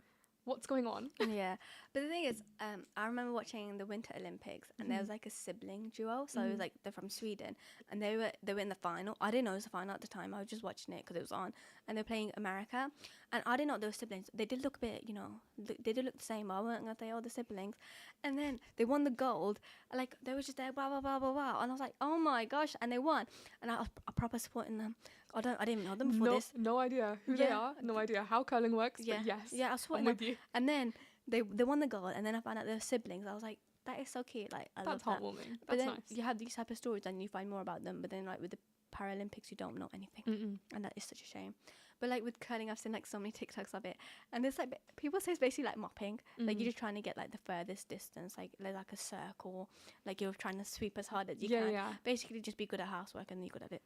What's going on? yeah. But the thing is, I remember watching the Winter Olympics, and there was like a sibling duo. So it was like they're from Sweden, and they were in the final. I didn't know it was the final at the time. I was just watching it because it was on, and they're playing America, and I didn't know they were siblings. They did look a bit, you know, they did look the same. But I wasn't gonna say the siblings, and then they won the gold. And, like they were just there, blah blah blah blah blah, and I was like, oh my gosh, and they won, and I was proper supporting them. I didn't even know them before this. No idea who they Yeah. are. No idea how curling works. Yeah, But yes, yeah, I was I'm supporting with them. you. And then they won the gold, and then I found out they were siblings. I was like, that is so cute. Like I That's love that. heartwarming. But That's then nice. you have these type of stories, and you find more about them. But then like with the Paralympics, you don't know anything, Mm-mm. and that is such a shame. But like with curling, I've seen like so many TikToks of it, and there's like people say it's basically like mopping. Like you're just trying to get like the furthest distance, like a circle, like you're trying to sweep as hard as you can. Yeah. Basically, just be good at housework, and you're good at it.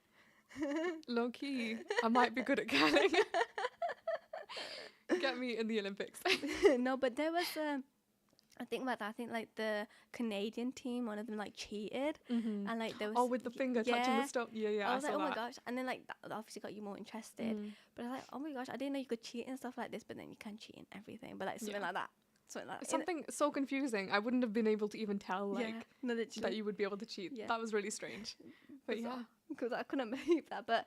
Low key, I might be good at curling. Get me in the Olympics. No, but there was I think about that. I think like the Canadian team, one of them like cheated, and like there was With the finger touching the stone. Yeah, I was saw like, oh my that. gosh, and then like that obviously got you more interested. But I was like, oh my gosh, I didn't know you could cheat and stuff like this. But then you can cheat in everything, but like something Yeah. like that, something like Something so confusing. I wouldn't have been able to even tell like no, that literally, you would be able to cheat. Yeah. That was really strange. But yeah. because I couldn't believe that. But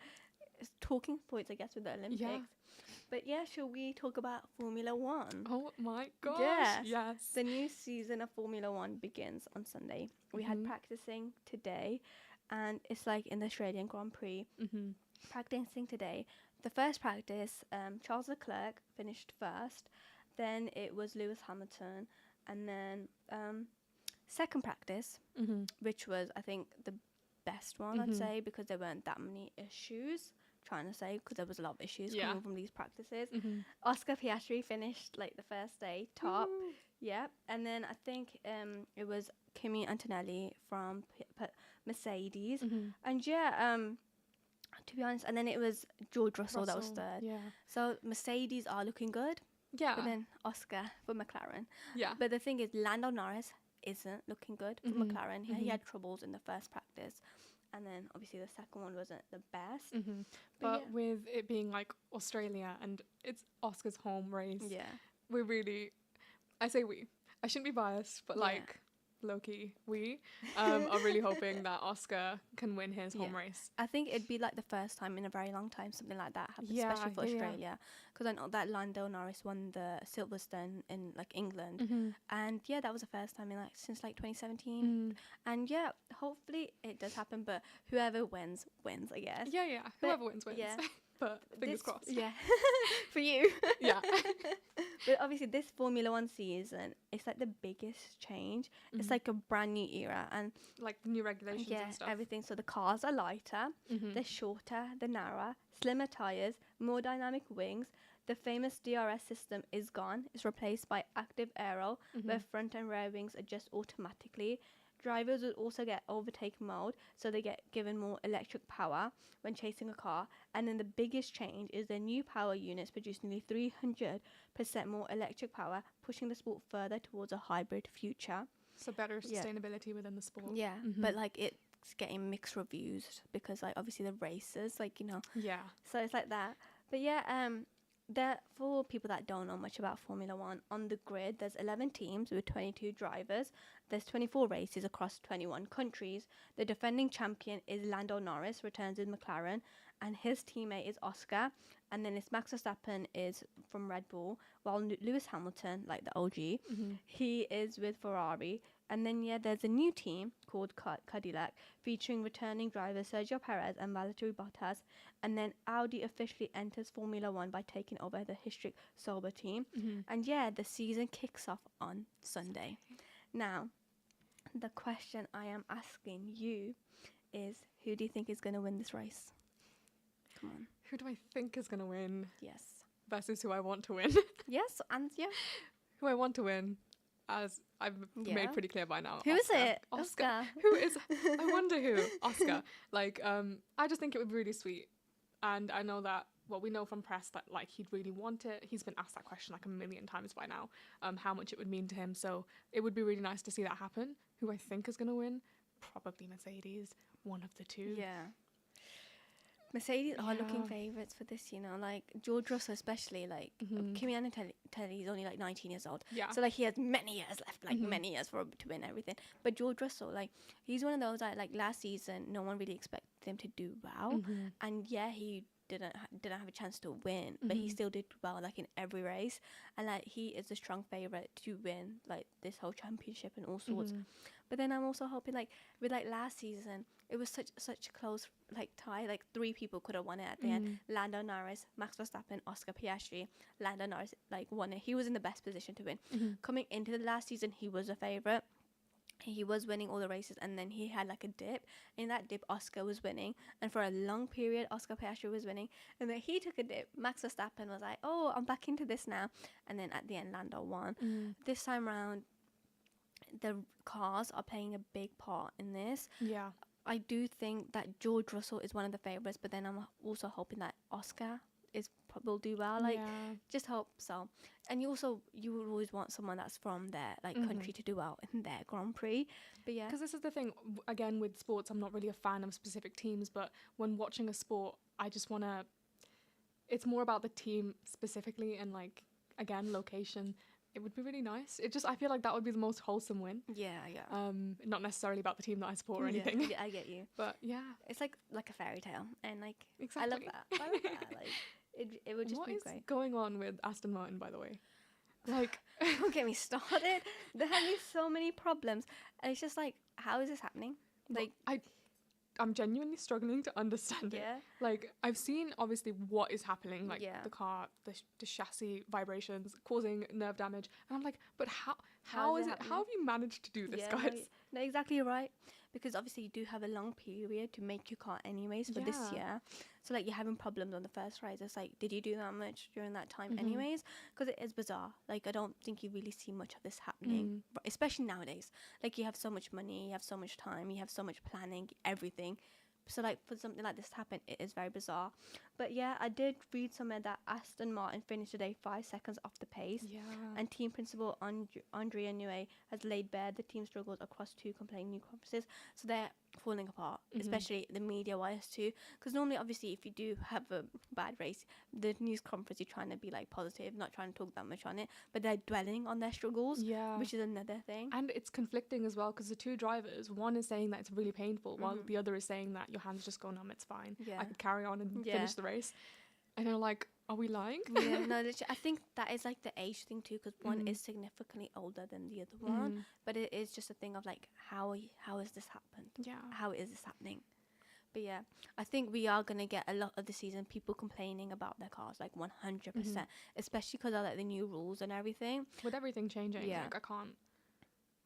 it's talking points, I guess, with the Olympics. Yeah. But yeah, shall we talk about Formula One? Oh my gosh. Yes. Yes. The new season of Formula One begins on Sunday. We had practicing today, and it's like in the Australian Grand Prix. Practicing today. The first practice, Charles Leclerc finished first. Then it was Lewis Hamilton, and then second practice, which was I think the best one I'd say because there weren't that many issues. Trying to say because there was a lot of issues Yeah. coming from these practices. Oscar Piastri finished like the first day top. Yeah, and then I think it was Kimi Antonelli from Mercedes, and yeah, to be honest, and then it was George Russell that was third. Yeah. So Mercedes are looking good, Yeah. but then Oscar for McLaren. Yeah. But the thing is, Lando Norris isn't looking good for McLaren. He had troubles in the first practice, and then obviously the second one wasn't the best. But yeah. with it being like Australia and it's Oscar's home race, Yeah. we're really, I say we, I shouldn't be biased, but Yeah. like low-key, we are really hoping that Oscar can win his home Yeah. race. I think it'd be like the first time in a very long time something like that happens, Yeah, especially for yeah, yeah. Australia. Because I know that Lando Norris won the Silverstone in like England, Mm-hmm. and yeah, that was the first time in like since like 2017. And yeah, hopefully it does happen. But whoever wins, wins, I guess. Yeah, yeah. But Whoever wins, wins. yeah, But fingers crossed. Yeah, for you. Yeah. But obviously, this Formula One season, it's like the biggest change. It's like a brand new era, and Like the new regulations yeah, and stuff. everything. So the cars are lighter, Mm-hmm. they're shorter, they're narrower, slimmer tires, more dynamic wings. The famous DRS system is gone. It's replaced by active aero, where front and rear wings adjust automatically. Drivers will also get overtake mode, so they get given more electric power when chasing a car. And then the biggest change is the new power units produce nearly 300% more electric power, pushing the sport further towards a hybrid future. So better Yeah. sustainability within the sport. Yeah, but like it's getting mixed reviews because like obviously the races, like Yeah. so it's like that. But yeah, there for people that don't know much about Formula One, on the grid there's 11 teams with 22 drivers. There's 24 races across 21 countries. The defending champion is Lando Norris, returns with McLaren, and his teammate is Oscar. And then it's Max Verstappen is from Red Bull, while Lewis Hamilton, like the OG, he is with Ferrari. And then yeah, there's a new team called Cadillac, featuring returning drivers Sergio Perez and Valtteri Bottas. And then Audi officially enters Formula One by taking over the historic Sauber team. And yeah, the season kicks off on Sunday. Now, the question I am asking you is, who do you think is going to win this race? Come on. Who do I think is going to win Yes. versus who I want to win? Yes, and yeah. Who I want to win, as I've Yeah. made pretty clear by now. Who is Oscar. it? Oscar. Who is? I wonder who. Oscar. Like, I just think it would be really sweet, and I know that. Well, we know from press that like he'd really want it. He's been asked that question like a million times by now. How much it would mean to him. So it would be really nice to see that happen. Who I think is going to win? Probably Mercedes. One of the two. Yeah. Mercedes are looking Yeah. favourites for this, like George Russell especially, like Kimi Antonelli is only like 19 years old. Yeah. So like he has many years left, like many years to win everything. But George Russell, like he's one of those that like last season no one really expected him to do well, and yeah, he didn't have a chance to win, but he still did well like in every race, and like he is a strong favourite to win like this whole championship and all sorts. But then I'm also hoping like with like last season it was such a close like tie, like 3 people could have won it at the end. Lando Norris, Max Verstappen, Oscar Piastri. Lando Norris like won it. He was in the best position to win. Coming into the last season he was a favourite. He was winning all the races, and then he had like a dip. In that dip, Oscar was winning, and for a long period, Oscar Piastri was winning. And then he took a dip. Max Verstappen was like, "Oh, I'm back into this now." And then at the end, Lando won. This time round, the cars are playing a big part in this. Yeah. I do think that George Russell is one of the favourites, but then I'm also hoping that Oscar will do well. Like, just hope so. And you would always want someone that's from their like country to do well in their Grand Prix. But yeah, Because this is the thing, again, with sports, I'm not really a fan of specific teams, but when watching a sport, I just want to, it's more about the team specifically and like, again, location. It would be really nice. I feel like that would be the most wholesome win. yeah. Not necessarily about the team that I support or anything. Yeah, I get you. But yeah, It's like a fairy tale, and like exactly. I love that. I love that. Like it would just What be is great. going on with Aston Martin, by the way? Like, Don't get me started. They're having so many problems, and it's just like, how is this happening? Like, I'm genuinely struggling to understand it. yeah, Like, I've seen obviously what is happening, like Yeah. the car, the chassis vibrations causing nerve damage, and I'm like, but how How is is it it? How happening? have you managed to do this, yeah, guys? no, exactly right. Because obviously you do have a long period to make your car anyways for this Yeah. year. So like you're having problems on the first race. It's like, did you do that much during that time Mm-hmm. anyways? Because it is bizarre. Like I don't think you really see much of this happening, Mm. especially nowadays. Like you have so much money, you have so much time, you have so much planning, everything. So like for something like this to happen, it is very bizarre. But yeah, I did read somewhere that Aston Martin finished today 5 seconds off the pace. Yeah. And team principal Andrea Newey has laid bare the team struggles across two competing new conferences. So they're falling apart, especially the media-wise too. Because normally, obviously, if you do have a bad race, the news conference, you're trying to be like positive, not trying to talk that much on it. But they're dwelling on their struggles, Yeah. which is another thing. And it's conflicting as well because the two drivers, one is saying that it's really painful, while the other is saying that your hands just go numb, it's fine. Yeah. I could carry on and Yeah. finish the race. And they're like, are we lying? Yeah, no, literally, I think that is like the age thing too, because one is significantly older than the other one. But it is just a thing of like, how has this happened? Yeah. How is this happening? But yeah, I think we are going to get a lot of the season people complaining about their cars, like 100%, especially because of like the new rules and everything. With everything changing, Yeah. like I can't.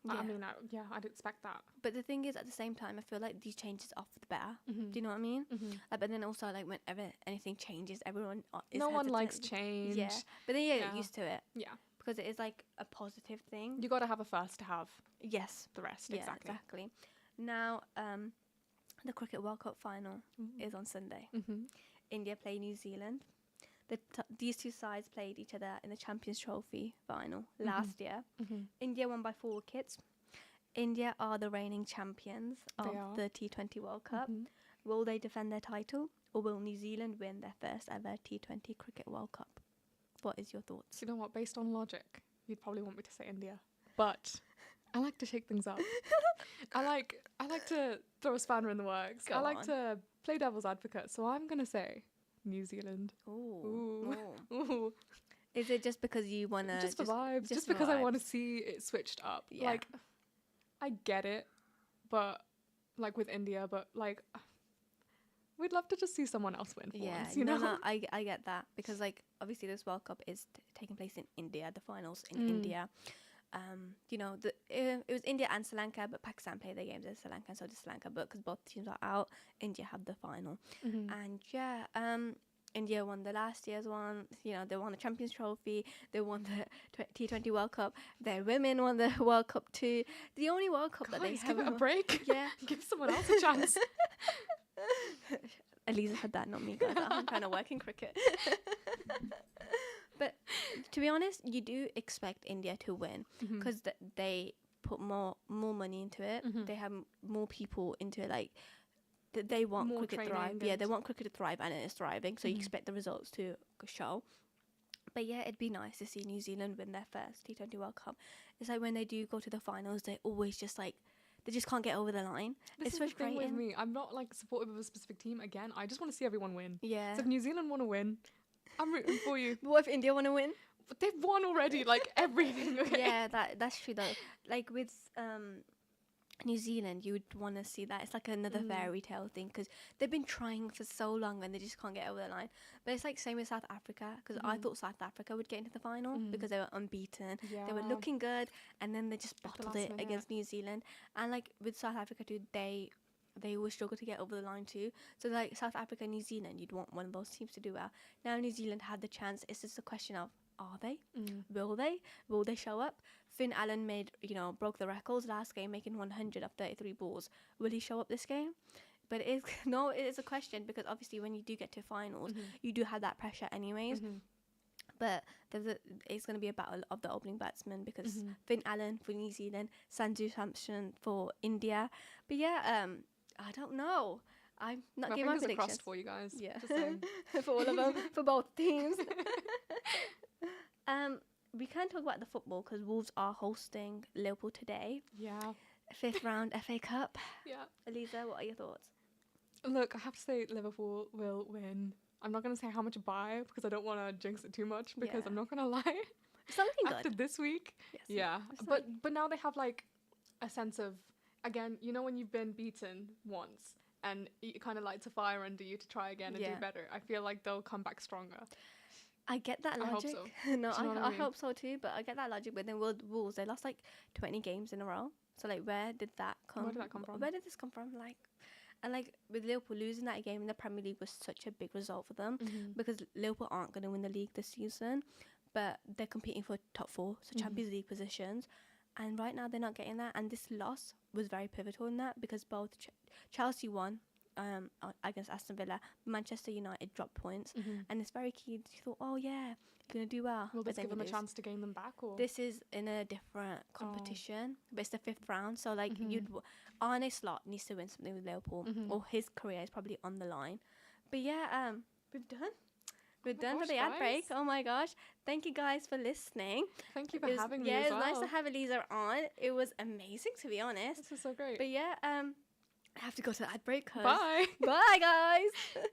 Yeah. I mean, I'd expect that. But the thing is, at the same time, I feel like these changes are for the better. Do you know what I mean? But then also, like, whenever anything changes, everyone is No one hesitant. likes change. Yeah, but then you Yeah. get used to it Yeah. because it is like a positive thing. You got to have a first to have Yes. the rest. Yeah, Exactly. exactly. Now, the Cricket World Cup final is on Sunday. India play New Zealand. These two sides played each other in the Champions Trophy final last year. India won by 4 wickets. India are the reigning champions of the T20 World Cup. Will they defend their title, or will New Zealand win their first ever T20 Cricket World Cup? What is your thoughts? You know what? Based on logic, you'd probably want me to say India, but I like to shake things up. I like to throw a spanner in the works. Go I like on. to play devil's advocate, so I'm gonna say New Zealand. Ooh. Ooh. Is it just because you want to... Just for vibes. Just for because I want to vibes. see it switched up. Yeah. Like, I get it, but like with India, but like, we'd love to just see someone else win for once, you know? No, I get that because like obviously this World Cup is taking place in India, the finals in India. You know, it was India and Sri Lanka, but Pakistan played their games in Sri Lanka, and so did Sri Lanka. But because both teams are out, India had the final, and yeah, India won the last year's one. You know, they won the Champions Trophy. They won the T20 World Cup. Their women won the World Cup too. The only World Cup that they Guys, have. give it a break. Yeah. Give someone else a chance. Elisa said that, not me, guys. I'm trying to work in cricket. But to be honest, you do expect India to win because they put more money into it. They have more people into it. Like they want More cricket to thrive. training Yeah, they and- want cricket to thrive, and it is thriving. So you expect the results to show. But yeah, it'd be nice to see New Zealand win their first T20 World Cup. It's like when they do go to the finals, they always just like they just can't get over the line. This It's is the thing with frustrating. me. I'm not like supportive of a specific team. Again, I just want to see everyone win. Yeah. So if New Zealand want to win, I'm rooting for you. But what if India want to win? But they've won already, like everything. Okay? Yeah, that's true though. Like with New Zealand, you would want to see that. It's like another fairy tale thing because they've been trying for so long and they just can't get over the line. But it's like same with South Africa because I thought South Africa would get into the final because they were unbeaten. They were Yeah. looking good, and then they just At the bottled last it minute. against New Zealand. And like with South Africa too, they always struggle to get over the line too. So like South Africa and New Zealand, you'd want one of those teams to do well. Now New Zealand had the chance. It's just a question of are they? Will they? Will they show up? Finn Allen broke the records last game, making 100 of 33 balls. Will he show up this game? But it is a question because obviously when you do get to finals, you do have that pressure anyways. But it's going to be a battle of the opening batsmen because Finn Allen for New Zealand, Sanju Samson for India. But yeah, I don't know. I'm not My giving my fingers are predictions. crossed for you guys. Yeah. Just saying. For all of them, for both teams. We can talk about the football because Wolves are hosting Liverpool today. Yeah. 5th round FA Cup. Yeah. Elisa, what are your thoughts? Look, I have to say Liverpool will win. I'm not going to say how much by because I don't want to jinx it too much because Yeah. I'm not going to lie. Something After good. this week, Yes. yeah. It's But now they have like a sense of, again, you know when you've been beaten once and it kind of lights a fire under you to try again and Yeah. do better. I feel like they'll come back stronger. I get that I hope logic. so. No, Do you know what I I mean? hope so too, but I get that logic. But then Wolves, they lost like 20 games in a row. So like, where did that come? Where did that come from? Where did this come from? And with Liverpool losing that game in the Premier League was such a big result for them because Liverpool aren't going to win the league this season, but they're competing for top 4, so Champions League positions. And right now they're not getting that. And this loss was very pivotal in that because both Chelsea won against Aston Villa. Manchester United dropped points, Mm-hmm. and it's very key. You thought, oh yeah, you're gonna do well. Will but this then give you them a lose. chance to gain them back, or? This is in a different competition, but it's the 5th round. So like Mhm. Arne Slot needs to win something with Liverpool, Mhm. or his career is probably on the line. But yeah, we've done. We're my done for gosh, the ad break. guys. Oh my gosh. Thank you guys for listening. Thank you for It was, having me yeah, as it was nice well. to have Elisa on. It was amazing, to be honest. This was so great. But yeah, I have to go to the ad break. Bye. Bye, guys.